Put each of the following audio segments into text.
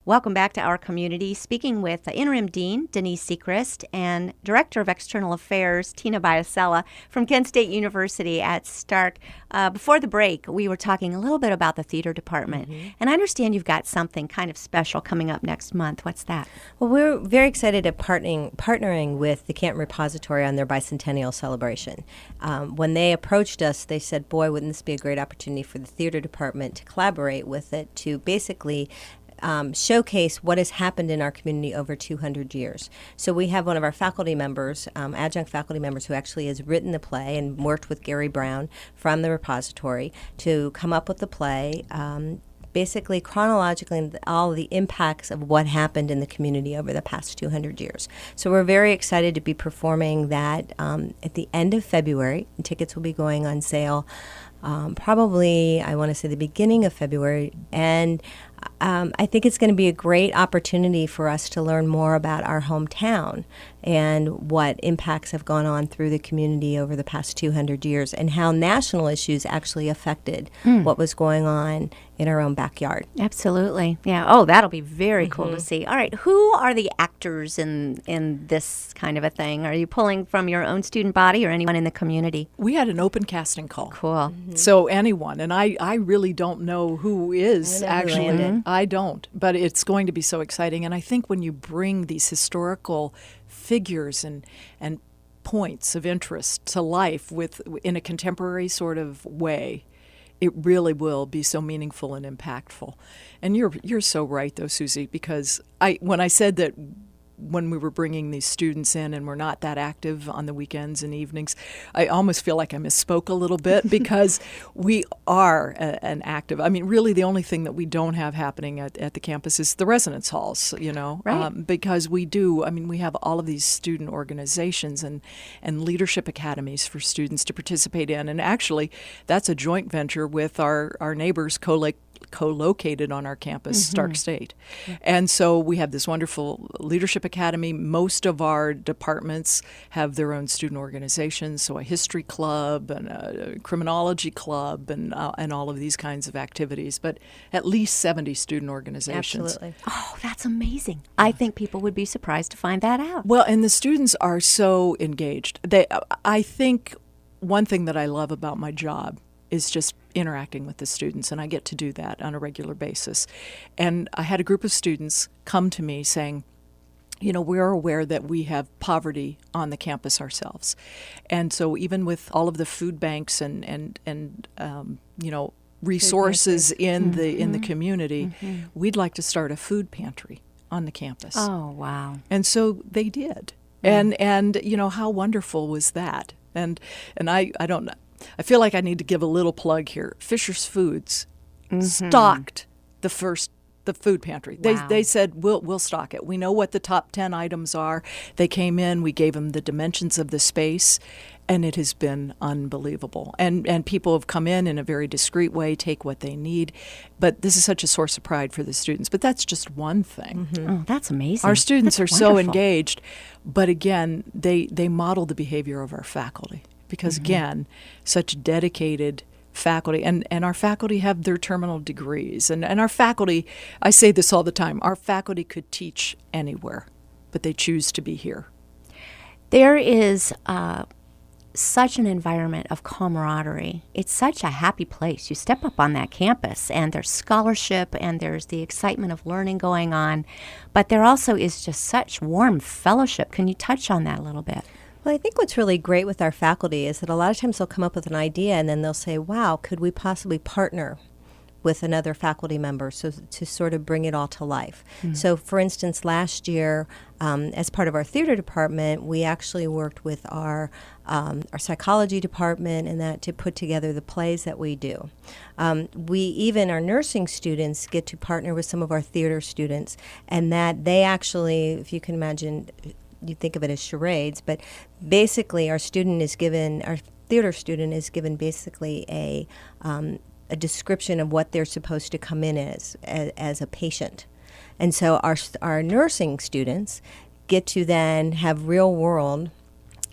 Welcome back to our community. Speaking with the Interim Dean, Denise Sechrist, and Director of External Affairs, Tina Biasella, from Kent State University at Stark. Before the break, we were talking a little bit about the theater department. And I understand you've got something kind of special coming up next month. What's that? Well, we're very excited at partnering with the Canton Repository on their bicentennial celebration. When they approached us, they said, boy, wouldn't this be a great opportunity for the theater department to collaborate with it to basically showcase what has happened in our community over 200 years. So we have one of our faculty members, adjunct faculty members, who actually has written the play and worked with Gary Brown from the repository to come up with the play, basically chronologically all the impacts of what happened in the community over the past 200 years. So we're very excited to be performing that at the end of February. And tickets will be going on sale probably, I want to say, the beginning of February. And I think it's going to be a great opportunity for us to learn more about our hometown and what impacts have gone on through the community over the past 200 years and how national issues actually affected what was going on in our own backyard. Absolutely. Yeah. Oh, that'll be very cool to see. All right. Who are the actors in this kind of a thing? Are you pulling from your own student body or anyone in the community? We had an open casting call. Cool. So anyone, and I really don't know who is actually. I don't, but it's going to be so exciting. And I think when you bring these historical figures and points of interest to life in a contemporary sort of way, it really will be so meaningful and impactful. And you're so right, though, Susie, because when I said that when we were bringing these students in and we're not that active on the weekends and evenings, I almost feel like I misspoke a little bit because we are an active. I mean, really the only thing that we don't have happening at the campus is the residence halls, Right. Because we have all of these student organizations and leadership academies for students to participate in. And actually, that's a joint venture with our neighbors co-located on our campus, Stark State. And so we have this wonderful leadership academy. Most of our departments have their own student organizations, so a history club and a criminology club and all of these kinds of activities, but at least 70 student organizations. Absolutely. Oh, that's amazing. I think people would be surprised to find that out. Well, and the students are so engaged. I think one thing that I love about my job is just interacting with the students, and I get to do that on a regular basis. And I had a group of students come to me saying, we're aware that we have poverty on the campus ourselves. And so even with all of the food banks and resources in the community, we'd like to start a food pantry on the campus. Oh, wow. And so they did. And how wonderful was that? And I don't know. I feel like I need to give a little plug here. Fisher's Foods stocked the food pantry. Wow. They said, we'll stock it. We know what the top 10 items are. They came in, we gave them the dimensions of the space, and it has been unbelievable. And people have come in a very discreet way, take what they need. But this is such a source of pride for the students. But that's just one thing. Oh, that's amazing. Our students That's are so wonderful. engaged. But again, they model the behavior of our faculty. Because, again, such dedicated faculty, and our faculty have their terminal degrees. And our faculty, I say this all the time, our faculty could teach anywhere, but they choose to be here. There is such an environment of camaraderie. It's such a happy place. You step up on that campus, and there's scholarship, and there's the excitement of learning going on. But there also is just such warm fellowship. Can you touch on that a little bit? Well, I think what's really great with our faculty is that a lot of times they'll come up with an idea and then they'll say, wow, could we possibly partner with another faculty member to sort of bring it all to life? So, for instance, last year, as part of our theater department, we actually worked with our psychology department and that to put together the plays that we do. Our nursing students get to partner with some of our theater students, and that they actually, if you can imagine, you think of it as charades, but basically our theater student is given basically a description of what they're supposed to come in as a patient. And so our nursing students get to then have real world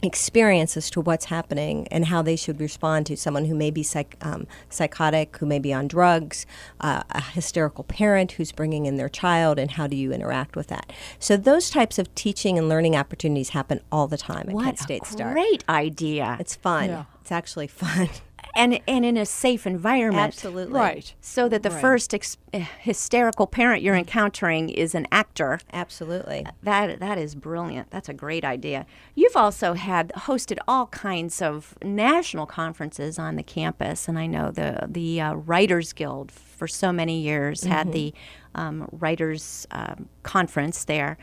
experience as to what's happening and how they should respond to someone who may be psychotic, who may be on drugs, a hysterical parent who's bringing in their child, and how do you interact with that. So those types of teaching and learning opportunities happen all the time at Kent State Stark. Great idea. It's fun. Yeah. It's actually fun. And in a safe environment. Absolutely. Right. So that the first hysterical parent you're encountering is an actor. Absolutely. That is brilliant. That's a great idea. You've also hosted all kinds of national conferences on the campus, and I know the Writers Guild for so many years had the Writers Conference there.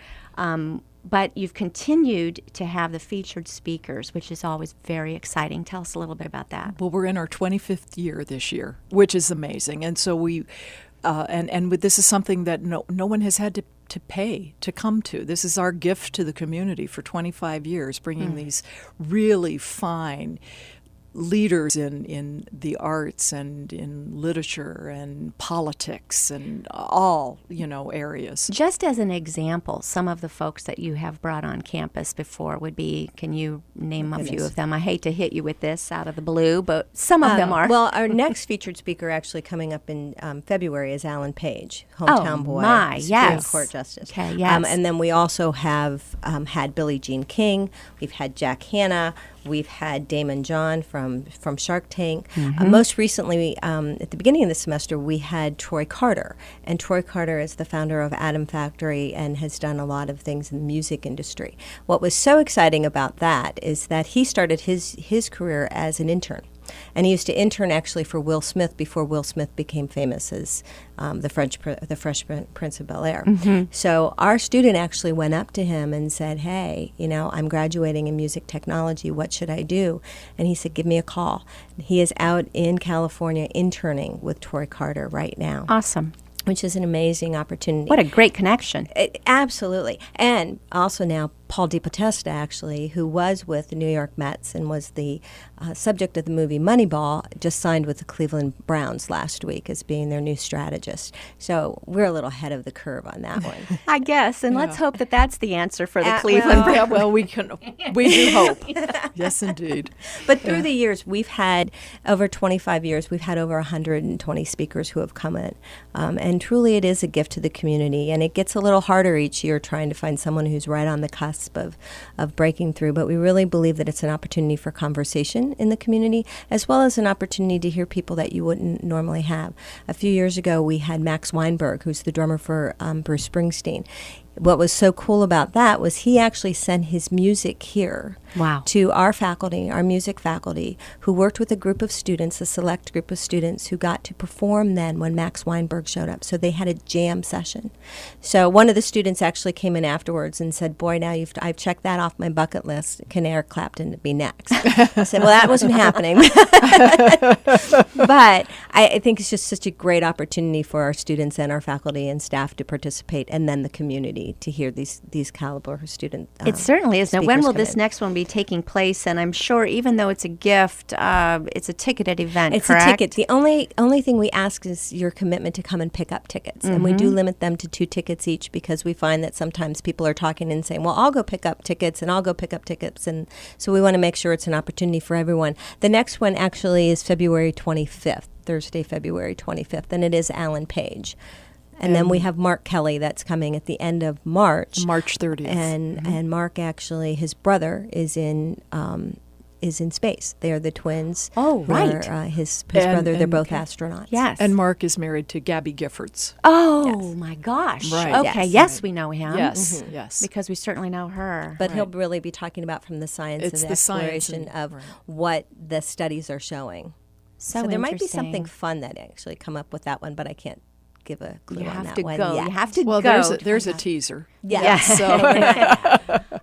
But you've continued to have the featured speakers, which is always very exciting. Tell us a little bit about that. Well, we're in our 25th year this year, which is amazing. And so we, this is something that no one has had to pay to come to. This is our gift to the community for 25 years, bringing these really fine leaders in the arts and in literature and politics and all, areas. Just as an example, some of the folks that you have brought on campus before would be, can you name a few of them? I hate to hit you with this out of the blue, but some of them are. Well, our next featured speaker actually coming up in February is Alan Page, hometown boy, Supreme Court Justice. Okay, yes. And then we also have had Billie Jean King. We've had Jack Hanna. We've had Damon John from Shark Tank. Most recently, at the beginning of the semester, we had Troy Carter. And Troy Carter is the founder of Atom Factory and has done a lot of things in the music industry. What was so exciting about that is that he started his career as an intern. And he used to intern actually for Will Smith before Will Smith became famous as the Fresh Prince of Bel-Air. So our student actually went up to him and said, hey, I'm graduating in music technology. What should I do? And he said, give me a call. He is out in California interning with Troy Carter right now. Awesome. Which is an amazing opportunity. What a great connection. Absolutely. And also now Paul DePodesta, actually, who was with the New York Mets and was the subject of the movie Moneyball, just signed with the Cleveland Browns last week as being their new strategist. So we're a little ahead of the curve on that one. I guess, and let's hope that that's the answer for the Cleveland Browns. Yeah, well, we do hope. Yes, indeed. But through the years, we've had, over 25 years, we've had over 120 speakers who have come in. And truly it is a gift to the community. And it gets a little harder each year trying to find someone who's right on the cusp of breaking through. But we really believe that it's an opportunity for conversation in the community, as well as an opportunity to hear people that you wouldn't normally have. A few years ago, we had Max Weinberg, who's the drummer for Bruce Springsteen. What was so cool about that was he actually sent his music here to our faculty, our music faculty, who worked with a group of students, a select group of students who got to perform then when Max Weinberg showed up. So they had a jam session. So one of the students actually came in afterwards and said, boy, now I've checked that off my bucket list. Can Eric Clapton be next? I said, well, that wasn't happening. But I think it's just such a great opportunity for our students and our faculty and staff to participate, and then the community to hear these caliber student it certainly is. Now, when will this in. next one be taking place? And I'm sure even though it's a gift, it's a ticketed event, it's correct? a ticket. The only thing we ask is your commitment to come and pick up tickets. And we do limit them to 2 tickets each because we find that sometimes people are talking and saying, well, I'll go pick up tickets and I'll go pick up tickets. And so we want to make sure it's an opportunity for everyone. The next one actually is February 25th, Thursday, February 25th, and it is Alan Page. And then we have Mark Kelly that's coming at the end of March. March 30th. And Mark actually, his brother is in space. They are the twins. Oh, right. His brother, they're both astronauts. Yes. And Mark is married to Gabby Giffords. Oh, my gosh. Right. Okay, yes, we know him. Yes, yes. Because we certainly know her. But he'll really be talking about from the science It's and the science exploration and- of what the studies are showing. So there might be interesting. something fun that actually come up with that one, but I can't give a clue You on have that to one go. yet. You have to Well, go. there's a teaser. Yes. So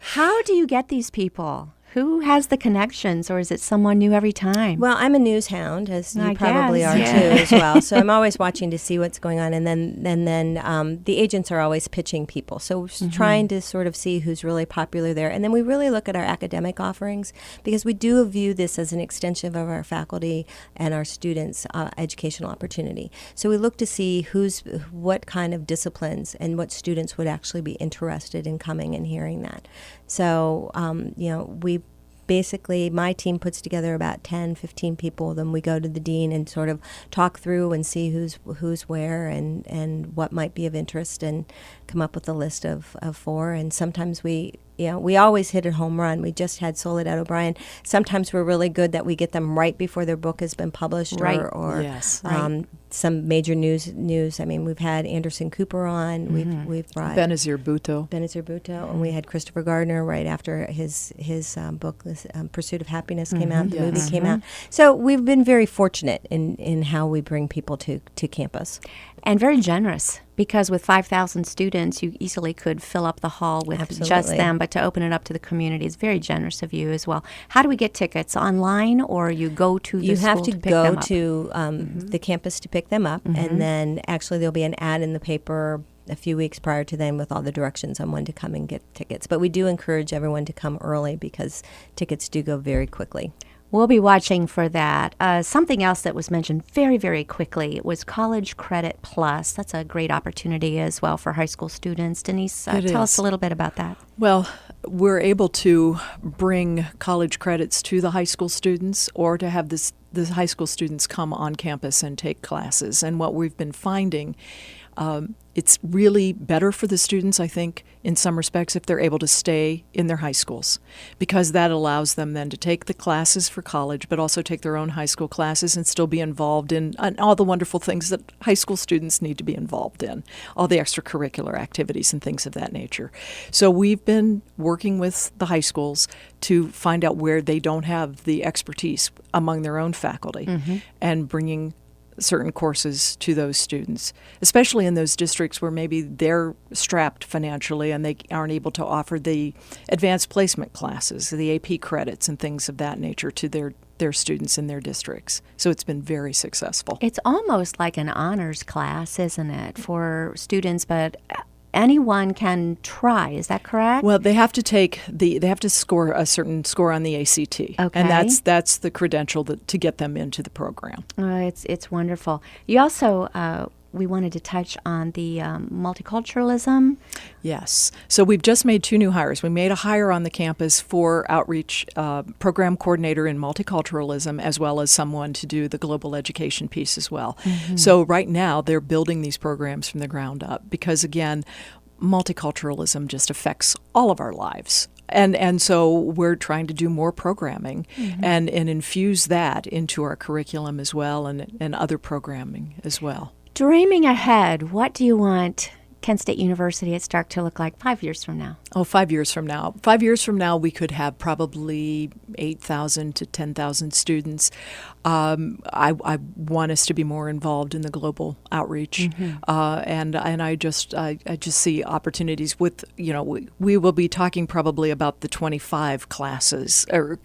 How do you get these people? Who has the connections, or is it someone new every time? Well, I'm a news hound, as you I probably guess, are yeah. too, as well. So I'm always watching to see what's going on, and then the agents are always pitching people. So we're trying to sort of see who's really popular there, and then we really look at our academic offerings because we do view this as an extension of our faculty and our students' educational opportunity. So we look to see what kind of disciplines and what students would actually be interested in coming and hearing that. So we've basically my team puts together about 10, 15 people. Then we go to the dean and sort of talk through and see who's where and what might be of interest, and come up with a list of 4. And sometimes we always hit a home run. We just had Soledad O'Brien. Sometimes we're really good that we get them right before their book has been published, Right. or Yes. some major news. I mean, we've had Anderson Cooper on. We've brought Benazir Bhutto. and we had Christopher Gardner right after his book, Pursuit of Happiness, came out. The Yes. movie came out. So we've been very fortunate in how we bring people to campus. And very generous, because with 5,000 students, you easily could fill up the hall with just Absolutely. them. But to open it up to the community is very generous of you as well. How do we get tickets? Online, or you go to the You school have to pick them go up? to the campus to pick them up, and then actually there'll be an ad in the paper a few weeks prior to then with all the directions on when to come and get tickets. But we do encourage everyone to come early because tickets do go very quickly. We'll be watching for that. Something else that was mentioned very, very quickly was College Credit Plus. That's a great opportunity as well for high school students. Denise, It tell is. us a little bit about that. Well, we're able to bring college credits to the high school students, or to have the high school students come on campus and take classes. And what we've been finding, it's really better for the students, I think, in some respects, if they're able to stay in their high schools, because that allows them then to take the classes for college, but also take their own high school classes and still be involved in all the wonderful things that high school students need to be involved in, all the extracurricular activities and things of that nature. So we've been working with the high schools to find out where they don't have the expertise among their own faculty, and bringing certain courses to those students, especially in those districts where maybe they're strapped financially and they aren't able to offer the advanced placement classes, the AP credits and things of that nature to their students in their districts. So it's been very successful. It's almost like an honors class, isn't it, for students, but anyone can try. Is that correct? Well, they have to score a certain score on the ACT, Okay. and that's the credential to get them into the program. It's wonderful. You also, we wanted to touch on the multiculturalism. Yes. So we've just made 2 new hires. We made a hire on the campus for outreach program coordinator in multiculturalism, as well as someone to do the global education piece as well. So right now they're building these programs from the ground up because, again, multiculturalism just affects all of our lives. And so we're trying to do more programming and infuse that into our curriculum as well, and other programming as well. Dreaming ahead, what do you want Kent State University at Stark to look like 5 years from now? Oh, 5 years from now. 5 years from now, we could have probably 8,000 to 10,000 students. I want us to be more involved in the global outreach, and I just see opportunities with, we will be talking probably about the 25 classes or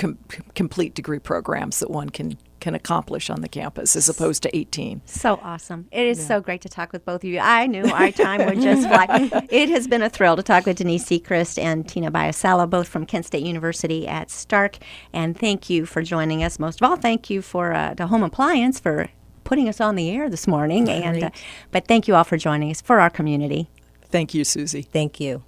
complete degree programs that one can accomplish on the campus as opposed to 18. So awesome. It is so great to talk with both of you. I knew our time would just fly. It has been a thrill to talk with Denise Sechrist and Tina Biasella, both from Kent State University at Stark. And thank you for joining us. Most of all, thank you for the Home Appliance for putting us on the air this morning. And but thank you all for joining us for our community. Thank you, Susie. Thank you.